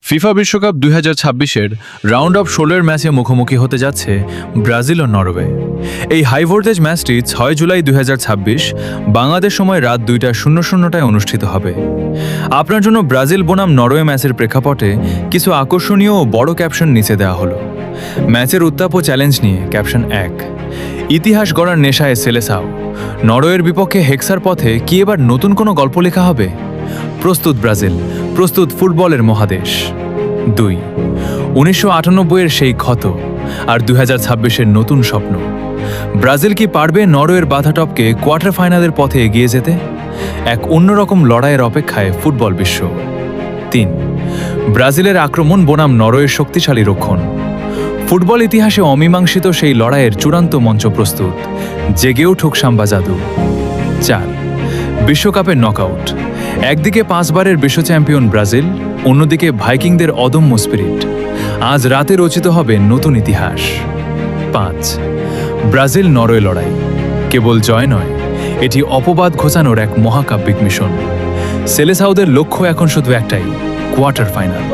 FIFA বিশ্বকাপ 2026-এর round of 16-এর ম্যাচে মুখোমুখি হতে যাচ্ছে ব্রাজিল ও নরওয়ে। এই হাই ভোল্টেজ ম্যাচটি 6 জুলাই 2026 বাংলাদেশ সময় রাত 2:00টায় অনুষ্ঠিত হবে। আপনার জন্য ব্রাজিল বনাম নরওয়ে ম্যাচের প্রেক্ষাপটে কিছু আকর্ষণীয় ও বড় ক্যাপশন নিচে দেওয়া হলো। ম্যাচের উত্তাপ ও চ্যালেঞ্জ নিয়ে ক্যাপশন 1, ইতিহাস গড়ার নেশায় সেলেসাও, নরওয়ের বিপক্ষে হেক্সার পথে কি এবার নতুন কোনো গল্প লেখা হবে? প্রস্তুত ব্রাজিল, প্রস্তুত ফুটবলের মহাদেশ। 2, 1998-এর সেই ক্ষত আর 2026-এর নতুন স্বপ্ন। ব্রাজিল কি পারবে নরওয়ের বাধা টপকে কোয়ার্টার ফাইনালের পথে এগিয়ে যেতে? এক অন্যরকম লড়াইয়ের অপেক্ষায় ফুটবল বিশ্ব। 3, ব্রাজিলের আক্রমণ বনাম নরওয়ের শক্তিশালী রক্ষণ। ফুটবল ইতিহাসে অমীমাংসিত সেই লড়াইয়ের চূড়ান্ত মঞ্চ প্রস্তুত, জেগে উঠুক সাম্বা জাদু। 4, বিশ্বকাপের নকআউট। একদিকে 5 বারের বিশ্ব চ্যাম্পিয়ন ব্রাজিল, অন্যদিকে ভাইকিংদের অদম্য স্পিরিট। আজ রাতে রচিত হবে নতুন ইতিহাস। 5, ব্রাজিল নরওয়ে লড়াই কেবল জয় নয়, এটি অপবাদ ঘোচানোর এক মহাকাব্যিক মিশন। সেলেসাওদের লক্ষ্য এখন শুধু একটাই, কোয়ার্টার ফাইনাল।